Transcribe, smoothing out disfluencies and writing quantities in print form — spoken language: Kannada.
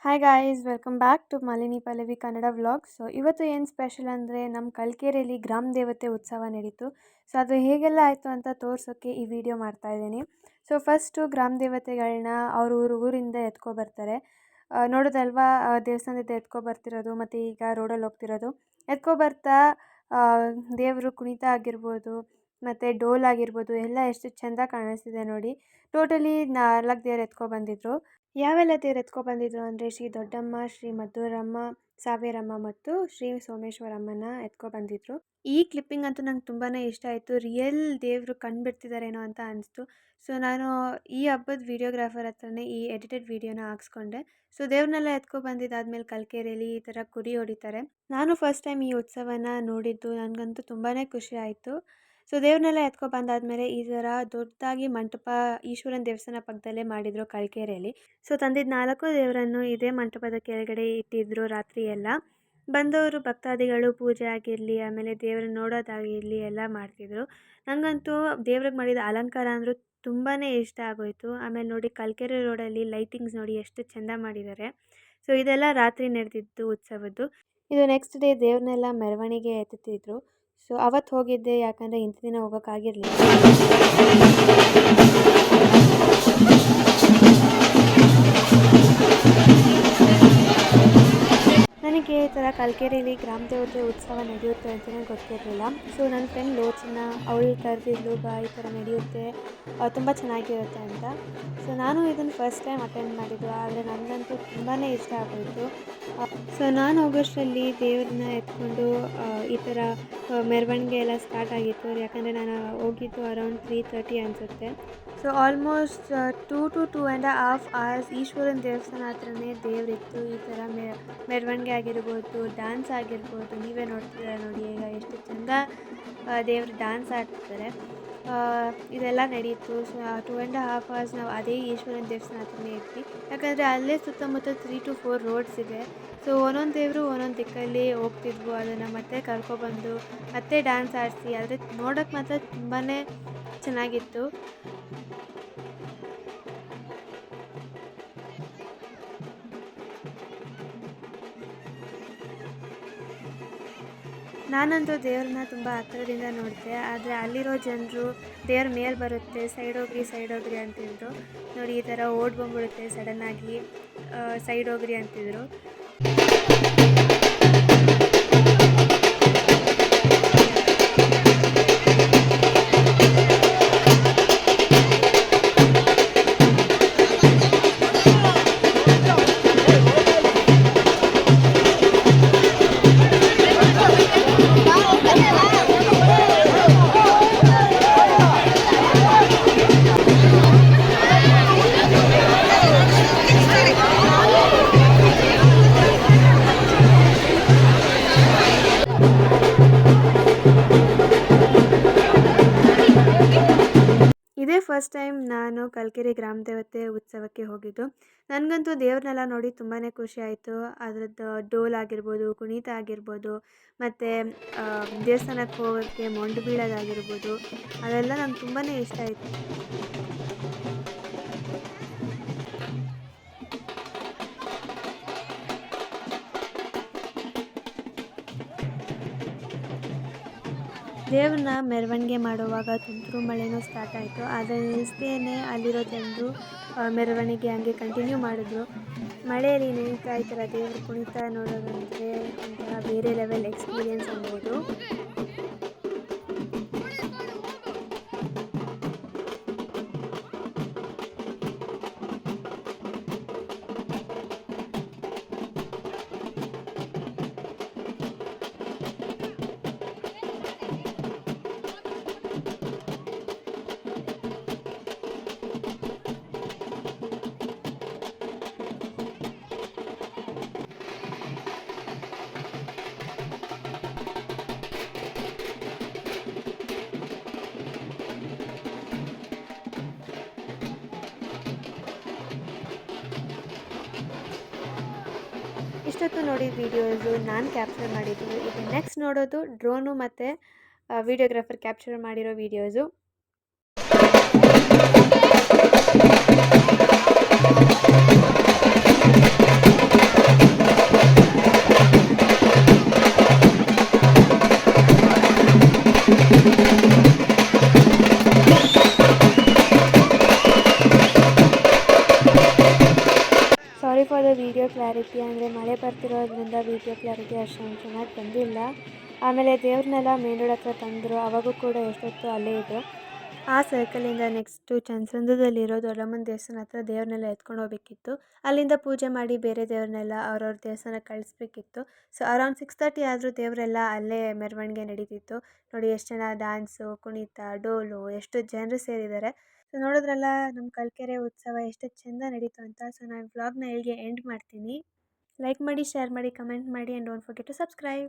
Hi guys, welcome back to Malini Pallavi Kannada vlog. So ಇವತ್ತು ಏನು ಸ್ಪೆಷಲ್ ಅಂದರೆ ನಮ್ಮ ಕಲ್ಕೆರೆಯಲ್ಲಿ ಗ್ರಾಮ ದೇವತೆ ಉತ್ಸವ ನಡೀತು. ಸೊ ಅದು ಹೇಗೆಲ್ಲ ಆಯಿತು ಅಂತ ತೋರಿಸೋಕ್ಕೆ ಈ ವಿಡಿಯೋ ಮಾಡ್ತಾ ಇದ್ದೀನಿ. ಸೊ ಫಸ್ಟು ಗ್ರಾಮ ದೇವತೆಗಳನ್ನ ಊರಿಂದ ಎತ್ಕೊಬರ್ತಾರೆ. ನೋಡೋದಲ್ವಾ, ದೇವಸ್ಥಾನದಿಂದ ಎತ್ಕೊಬರ್ತಿರೋದು ಮತ್ತು ಈಗ ರೋಡಲ್ಲಿ ಹೋಗ್ತಿರೋದು. ಎತ್ಕೊಬರ್ತಾ ದೇವರು ಕುಣಿತ ಆಗಿರ್ಬೋದು ಮತ್ತು ಡೋಲ್ ಆಗಿರ್ಬೋದು ಎಲ್ಲ ಎಷ್ಟು ಚೆಂದ ಕಾಣಿಸ್ತಿದೆ ನೋಡಿ. ಟೋಟಲಿ 4 ದೇವ್ರು ಎತ್ಕೊಬಂದಿದ್ರು. ಯಾವೆಲ್ಲ ದೇವ್ರು ಎತ್ಕೊಬಂದಿದ್ರು ಅಂದರೆ ಶ್ರೀ ದೊಡ್ಡಮ್ಮ, ಶ್ರೀ ಮದ್ದೂರಮ್ಮ, ಸಾವೇರಮ್ಮ ಮತ್ತು ಶ್ರೀ ಸೋಮೇಶ್ವರಮ್ಮನ ಎತ್ಕೊಬಂದಿದ್ರು. ಈ ಕ್ಲಿಪ್ಪಿಂಗ್ ಅಂತೂ ನಂಗೆ ತುಂಬಾ ಇಷ್ಟ ಆಯಿತು. ರಿಯಲ್ ದೇವರು ಕಂಡುಬಿಡ್ತಿದ್ದಾರೇನೋ ಅಂತ ಅನಿಸ್ತು. ಸೊ ನಾನು ಈ ಹಬ್ಬದ ವಿಡಿಯೋಗ್ರಾಫರ್ ಹತ್ರನೇ ಈ ಎಡಿಟೆಡ್ ವಿಡಿಯೋನ ಹಾಕ್ಸ್ಕೊಂಡೆ. ಸೊ ದೇವ್ರನ್ನೆಲ್ಲ ಎತ್ಕೊಬಂದಿದ್ದಾದ್ಮೇಲೆ ಕಲ್ಕೆರೆಯಲ್ಲಿ ಈ ಥರ ಕುರಿ ಹೊಡಿತಾರೆ. ನಾನು ಫಸ್ಟ್ ಟೈಮ್ ಈ ಉತ್ಸವನ ನೋಡಿದ್ದು. ನನಗಂತೂ ತುಂಬಾ ಖುಷಿ ಆಯಿತು. ಸೊ ದೇವ್ರನ್ನೆಲ್ಲ ಎತ್ಕೊಬಂದಾದ್ಮೇಲೆ ಈ ಥರ ದೊಡ್ಡದಾಗಿ ಮಂಟಪ ಈಶ್ವರನ ದೇವಸ್ಥಾನ ಪಕ್ಕದಲ್ಲೇ ಮಾಡಿದರು ಕಲ್ಕೆರೆಯಲ್ಲಿ. ಸೊ ತಂದಿದ್ದ 4 ದೇವರನ್ನು ಇದೇ ಮಂಟಪದ ಕೆಳಗಡೆ ಇಟ್ಟಿದ್ದರು ರಾತ್ರಿ ಎಲ್ಲ. ಬಂದವರು ಭಕ್ತಾದಿಗಳು ಪೂಜೆ ಆಗಿರಲಿ, ಆಮೇಲೆ ದೇವ್ರನ್ನ ನೋಡೋದಾಗಿರಲಿ ಎಲ್ಲ ಮಾಡ್ತಿದ್ರು. ನನಗಂತೂ ದೇವ್ರಿಗೆ ಮಾಡಿದ ಅಲಂಕಾರ ಅಂದರೂ ತುಂಬಾ ಇಷ್ಟ ಆಗೋಯಿತು. ಆಮೇಲೆ ನೋಡಿ, ಕಲ್ಕೆರೆ ರೋಡಲ್ಲಿ ಲೈಟಿಂಗ್ಸ್ ನೋಡಿ ಎಷ್ಟು ಚೆಂದ ಮಾಡಿದ್ದಾರೆ. ಸೊ ಇದೆಲ್ಲ ರಾತ್ರಿ ನಡೆದಿದ್ದು ಉತ್ಸವದ್ದು. ಇದು ನೆಕ್ಸ್ಟ್ ಡೇ ದೇವ್ರನ್ನೆಲ್ಲ ಮೆರವಣಿಗೆ ಎತ್ತುತ್ತಿದ್ರು. ಸೊ ಅವತ್ತು ಹೋಗಿದ್ದೆ, ಯಾಕಂದರೆ ಇಂಥ ದಿನ ಹೋಗೋಕ್ಕಾಗಿರಲಿಲ್ಲ. ನನಗೆ ಈ ಥರ ಕಲ್ಕೆರೆಯಲ್ಲಿ ಗ್ರಾಮ ದೇವತೆ ಉತ್ಸವ ನಡೆಯುತ್ತೆ ಅಂತಲೇ ಗೊತ್ತಿರಲಿಲ್ಲ. ಸೊ ನನ್ನ ಫ್ರೆಂಡ್ ಲೋಚನ, ಅವಳು ಕರೆದಿದ್ಲು, ಬಾ ಈ ಥರ ನಡೆಯುತ್ತೆ, ತುಂಬ ಚೆನ್ನಾಗಿರುತ್ತೆ ಅಂತ. ಸೊ ನಾನು ಇದನ್ನು ಫಸ್ಟ್ ಟೈಮ್ ಅಟೆಂಡ್ ಮಾಡಿದ್ದು, ಆದರೆ ನನಗಂತೂ ತುಂಬಾ ಇಷ್ಟ ಆಗೋಯಿತು. ಸೊ ನಾನು ಹೋಗೋಷ್ಟರಲ್ಲಿ ದೇವ್ರನ್ನ ಎತ್ಕೊಂಡು ಈ ಥರ ಮೆರವಣಿಗೆ ಎಲ್ಲ ಸ್ಟಾರ್ಟ್ ಆಗಿತ್ತು. ಯಾಕಂದರೆ ನಾನು ಹೋಗಿದ್ದು ಅರೌಂಡ್ 3:30 ಅನಿಸುತ್ತೆ. ಸೊ ಆಲ್ಮೋಸ್ಟ್ 2 to 2.5 hours ಈಶ್ವರನ ದೇವಸ್ಥಾನ ಹತ್ರನೇ ದೇವರಿತ್ತು. ಈ ಥರ ಮೆರವಣಿಗೆ ಆಗಿರ್ಬೋದು, ಡ್ಯಾನ್ಸ್ ಆಗಿರ್ಬೋದು, ನೀವೇ ನೋಡ್ತಿದ್ದೀರ ನೋಡಿ ಈಗ ಎಷ್ಟು ಚೆಂದ ದೇವರು ಡ್ಯಾನ್ಸ್ ಆಡ್ತಿದ್ದಾರೆ. ಇದೆಲ್ಲ ನಡೀತು. ಸೊ 2.5 hours ನಾವು ಅದೇ ಈಶ್ವರನ ದೇವಸ್ಥಾನ ಹತ್ರನೇ ಇದ್ವಿ. ಯಾಕಂದರೆ ಅಲ್ಲೇ ಸುತ್ತಮುತ್ತ 3 to 4 ರೋಡ್ಸ್ ಇದೆ. ಸೊ ಒಂದೊಂದು ದೇವರು ಒಂದೊಂದು ದಿಕ್ಕಲ್ಲಿ ಹೋಗ್ತಿದ್ವು. ಅದನ್ನು ಮತ್ತೆ ಕರ್ಕೊಬಂದು ಮತ್ತೆ ಡ್ಯಾನ್ಸ್ ಆಡಿಸಿ, ಆದರೆ ನೋಡೋಕ್ಕೆ ಮಾತ್ರ ತುಂಬಾ ಚೆನ್ನಾಗಿತ್ತು. ನಾನಂತೂ ದೇವ್ರನ್ನ ತುಂಬ ಹತ್ತಿರದಿಂದ ನೋಡಿದೆ. ಆದರೆ ಅಲ್ಲಿರೋ ಜನರು ದೇವ್ರ ಮೇಲೆ ಬರುತ್ತೆ, ಸೈಡ್ ಹೋಗ್ರಿ ಅಂತಿದ್ರು ನೋಡಿ. ಈ ಥರ ಓಡ್ ಬಂದ್ಬಿಡುತ್ತೆ ಸಡನ್ನಾಗಿ, ಸೈಡ್ ಹೋಗ್ರಿ ಅಂತಿದ್ರು. ಇದೇ ಫಸ್ಟ್ ಟೈಮ್ ನಾನು ಕಲ್ಕೆರೆ ಗ್ರಾಮ ದೇವತೆ ಉತ್ಸವಕ್ಕೆ ಹೋಗಿದ್ದು. ನನಗಂತೂ ದೇವ್ರನ್ನೆಲ್ಲ ನೋಡಿ ತುಂಬಾ ಖುಷಿ ಆಯಿತು. ಅದರದ್ದು ಡೋಲ್ ಆಗಿರ್ಬೋದು, ಕುಣಿತ ಆಗಿರ್ಬೋದು, ಮತ್ತು ದೇವಸ್ಥಾನಕ್ಕೆ ಹೋಗೋಕ್ಕೆ ಮೊಂಡು ಬೀಳೋದಾಗಿರ್ಬೋದು, ಅದೆಲ್ಲ ನಂಗೆ ತುಂಬಾ ಇಷ್ಟ ಆಯಿತು. ದೇವ್ರನ್ನ ಮೆರವಣಿಗೆ ಮಾಡುವಾಗ ತುಂತುರು ಮಳೆನೂ ಸ್ಟಾರ್ಟ್ ಆಯಿತು. ಆದರೆ ನಿಲ್ಲಿಸ್ದೇನೆ ಅಲ್ಲಿರೋ ಜನರು ಮೆರವಣಿಗೆ ಹಂಗೆ ಕಂಟಿನ್ಯೂ ಮಾಡಿದ್ರು. ಮಳೆಯಲ್ಲಿ ನೆನೀತಾ ಈ ಥರ ದೇವ್ರ ಕುಣಿತ ನೋಡೋದಂದರೆ ಒಂಥರ ಬೇರೆ ಲೆವೆಲ್ ಎಕ್ಸ್ಪೀರಿಯೆನ್ಸ್ ಅನ್ಬೋದು. ಇಷ್ಟೊತ್ತು ನೋಡಿದ ವೀಡಿಯೋಸು ನಾನು ಕ್ಯಾಪ್ಚರ್ ಮಾಡಿದ್ದು. ಈಗ ನೆಕ್ಸ್ಟ್ ನೋಡೋದು ಡ್ರೋನು ಮತ್ತು ವಿಡಿಯೋಗ್ರಾಫರ್ ಕ್ಯಾಪ್ಚರ್ ಮಾಡಿರೋ ವೀಡಿಯೋಸು. ಕ್ಲಾರಿಟಿ ಅಂದರೆ ಮಳೆ ಬರ್ತಿರೋದ್ರಿಂದ ವಿಡಿಯೋ ಕ್ಲಾರಿಟಿ ಅಷ್ಟೊಂದು ಚೆನ್ನಾಗಿ ಬಂದಿಲ್ಲ. ಆಮೇಲೆ ದೇವ್ರನ್ನೆಲ್ಲ ಮೇನ್ ರೋಡ್ ಹತ್ರ ತಂದರು, ಅವಾಗೂ ಕೂಡ ಎಷ್ಟೊತ್ತು ಅಲ್ಲೇ ಇದ್ದು. ಆ ಸರ್ಕಲಿಂದ ನೆಕ್ಸ್ಟು ಚನ್ನಸಂದ್ರದಲ್ಲಿರೋ ದೊಡ್ಡಮ್ಮನ ದೇವಸ್ಥಾನ ಹತ್ರ ದೇವ್ರನ್ನೆಲ್ಲ ಎತ್ಕೊಂಡು ಹೋಗ್ಬೇಕಿತ್ತು. ಅಲ್ಲಿಂದ ಪೂಜೆ ಮಾಡಿ ಬೇರೆ ದೇವ್ರನ್ನೆಲ್ಲ ಅವ್ರವ್ರ ದೇವಸ್ಥಾನಕ್ಕೆ ಕಳಿಸ್ಬೇಕಿತ್ತು. ಸೊ ಅರೌಂಡ್ 6:30 ಆದರೂ ದೇವರೆಲ್ಲ ಅಲ್ಲೇ ಮೆರವಣಿಗೆ ನಡೀತಿತ್ತು. ನೋಡಿ ಎಷ್ಟು ಜನ ಡ್ಯಾನ್ಸು, ಕುಣಿತ, ಡೋಲು ಎಷ್ಟು ಜನರು ಸೇರಿದ್ದಾರೆ. ಸೊ ನೋಡಿದ್ರಲ್ಲ ನಮ್ಮ ಕಲ್ಕೆರೆ ಉತ್ಸವ ಎಷ್ಟು ಚೆಂದ ನಡೀತು ಅಂತ. ಸೊ ನಾನು ವ್ಲಾಗ್ನ ಇಲ್ಲಿಗೆ ಎಂಡ್ ಮಾಡ್ತೀನಿ. ಲೈಕ್ ಮಾಡಿ, ಶೇರ್ ಮಾಡಿ, ಕಮೆಂಟ್ ಮಾಡಿ and don't forget to subscribe.